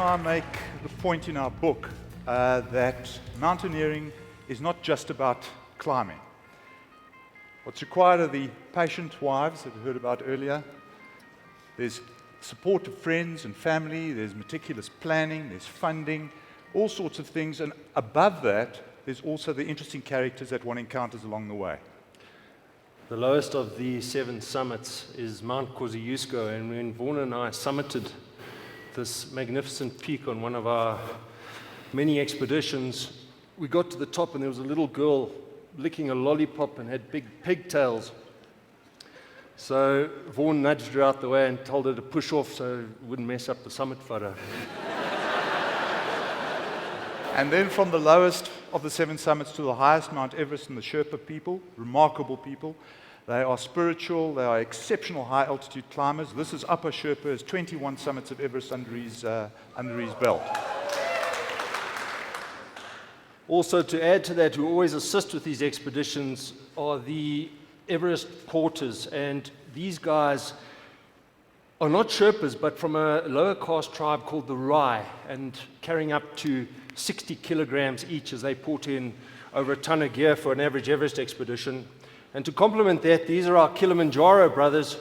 I make the point in our book that mountaineering is not just about climbing. What's required are the patient wives that we heard about earlier. There's support of friends and family, there's meticulous planning, there's funding, all sorts of things, and above that, there's also the interesting characters that one encounters along the way. The lowest of the 7 summits is Mount Kosciuszko, and when Vaughan and I summited this magnificent peak on one of our many expeditions, we got to the top and there was a little girl licking a lollipop and had big pigtails. So Vaughan nudged her out the way and told her to push off so it wouldn't mess up the summit photo. And then from the lowest of the 7 summits to the highest, Mount Everest, and the Sherpa people, remarkable people. They are spiritual, they are exceptional high altitude climbers. This is Upper Sherpa, has 21 summits of Everest under his belt. Also, to add to that, who always assist with these expeditions are the Everest porters, and these guys are not Sherpas, but from a lower caste tribe called the Rai, and carrying up to 60 kilograms each as they port in over a ton of gear for an average Everest expedition. And to complement that, these are our Kilimanjaro brothers.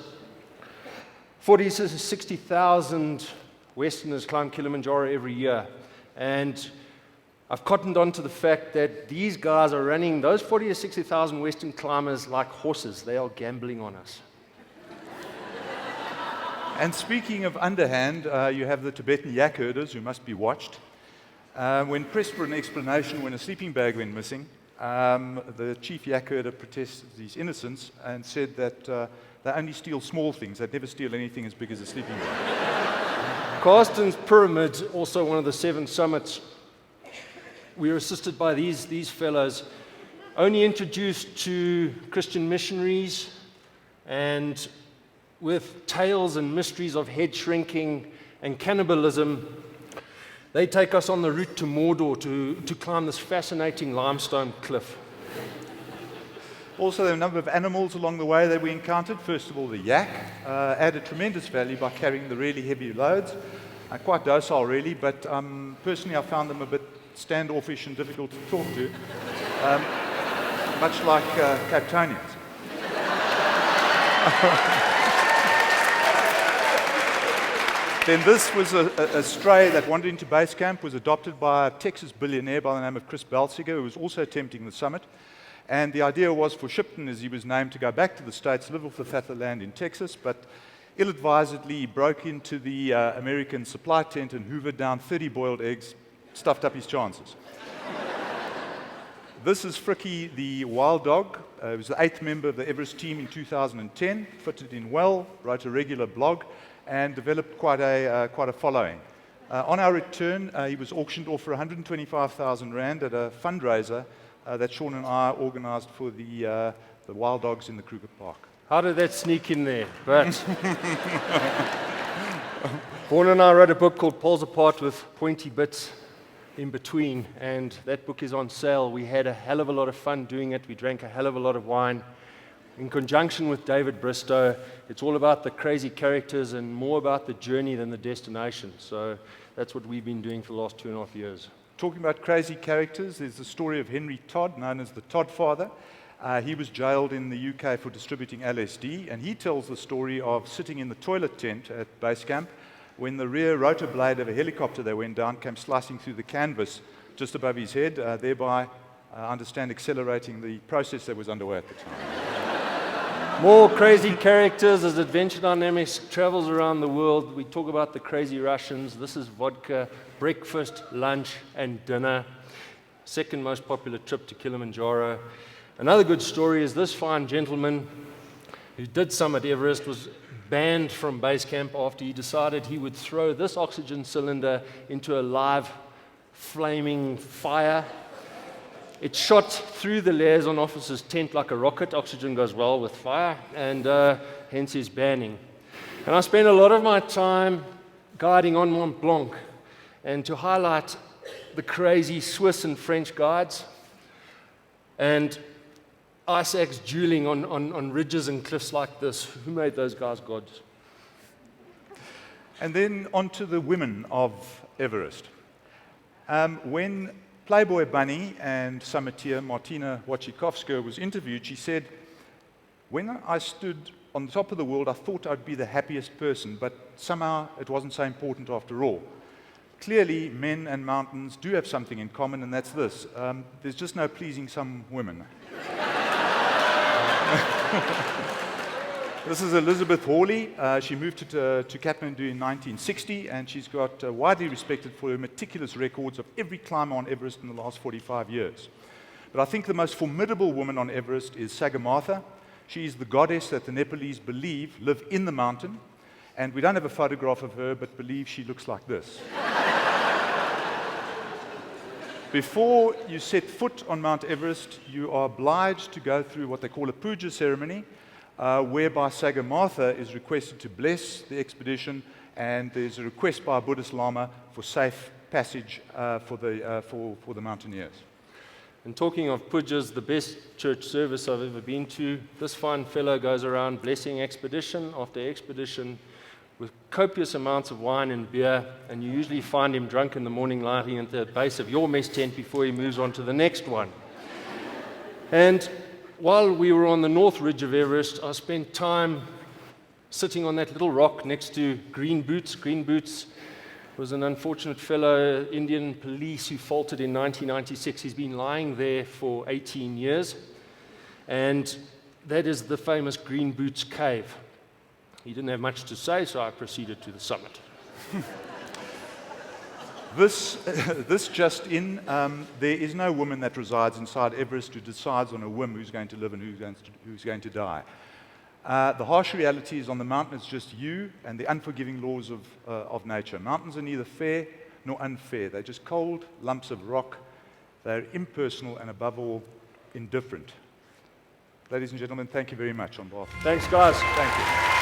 40,000 to 60,000 Westerners climb Kilimanjaro every year. And I've cottoned on to the fact that these guys are running those 40,000 to 60,000 Western climbers like horses. They are gambling on us. And speaking of underhand, you have the Tibetan yak herders who must be watched. When pressed for an explanation when a sleeping bag went missing, the chief yak herder protested his innocence and said that they only steal small things. They'd never steal anything as big as a sleeping bag. Carsten's Pyramid, also one of the 7 summits. We were assisted by these fellows, only introduced to Christian missionaries, and with tales and mysteries of head shrinking and cannibalism, they take us on the route to Mordor to climb this fascinating limestone cliff. Also, there are a number of animals along the way that we encountered. First of all, the yak added tremendous value by carrying the really heavy loads. Quite docile, really, but personally I found them a bit standoffish and difficult to talk to, much like Cape Townians. Then this was a stray that wandered into base camp, was adopted by a Texas billionaire by the name of Chris Balsiger, who was also attempting the summit. And the idea was for Shipton, as he was named, to go back to the States, live off the fat of the land in Texas, but ill-advisedly he broke into the American supply tent and hoovered down 30 boiled eggs, stuffed up his chances. This is Frikkie, the wild dog. He was the 8th member of the Everest team in 2010, fitted in well, wrote a regular blog, and developed quite a following. On our return, he was auctioned off for 125,000 Rand at a fundraiser that Sean and I organized for the wild dogs in the Kruger Park. How did that sneak in there? But Vaughan and I wrote a book called Poles Apart with Pointy Bits in Between, and that book is on sale. We had a hell of a lot of fun doing it. We drank a hell of a lot of wine. In conjunction with David Bristow, it's all about the crazy characters and more about the journey than the destination. So that's what we've been doing for the last 2.5 years. Talking about crazy characters, there's the story of Henry Todd, known as the Todd Father. He was jailed in the UK for distributing LSD, and he tells the story of sitting in the toilet tent at base camp when the rear rotor blade of a helicopter that went down came slicing through the canvas just above his head, thereby, I understand, accelerating the process that was underway at the time. More crazy characters as Adventure Dynamics travels around the world. We talk about the crazy Russians. This is vodka, breakfast, lunch, and dinner. Second most popular trip to Kilimanjaro. Another good story is this fine gentleman who did summit Everest was banned from base camp after he decided he would throw this oxygen cylinder into a live flaming fire. It shot through the layers on officer's tent like a rocket. Oxygen goes well with fire, and hence his banning. And I spent a lot of my time guiding on Mont Blanc, and to highlight the crazy Swiss and French guides, and ice axe dueling on ridges and cliffs like this. Who made those guys gods? And then on to the women of Everest. When Playboy Bunny and summiteer Martina Wachikowska was interviewed, she said, "When I stood on the top of the world, I thought I'd be the happiest person, but somehow it wasn't so important after all." Clearly, men and mountains do have something in common, and that's this. There's just no pleasing some women. This is Elizabeth Hawley. She moved to Kathmandu in 1960, and she's got widely respected for her meticulous records of every climber on Everest in the last 45 years. But I think the most formidable woman on Everest is Sagarmatha. She is the goddess that the Nepalese believe live in the mountain, and we don't have a photograph of her, but believe she looks like this. Before you set foot on Mount Everest, you are obliged to go through what they call a puja ceremony, whereby Sagarmatha is requested to bless the expedition, and there's a request by a Buddhist Lama for safe passage for the mountaineers. And talking of pujas, the best church service I've ever been to, this fine fellow goes around blessing expedition after expedition with copious amounts of wine and beer, and you usually find him drunk in the morning lying at the base of your mess tent before he moves on to the next one. And while we were on the north ridge of Everest, I spent time sitting on that little rock next to Green Boots. Green Boots was an unfortunate fellow Indian police who faltered in 1996. He's been lying there for 18 years, and that is the famous Green Boots cave. He didn't have much to say, so I proceeded to the summit. This just in, there is no woman that resides inside Everest who decides on a whim who's going to live and who's going to die. The harsh reality is on the mountain it's just you and the unforgiving laws of nature. Mountains are neither fair nor unfair. They're just cold lumps of rock. They're impersonal and above all, indifferent. Ladies and gentlemen, thank you very much on behalf. Thanks, guys. Thank you.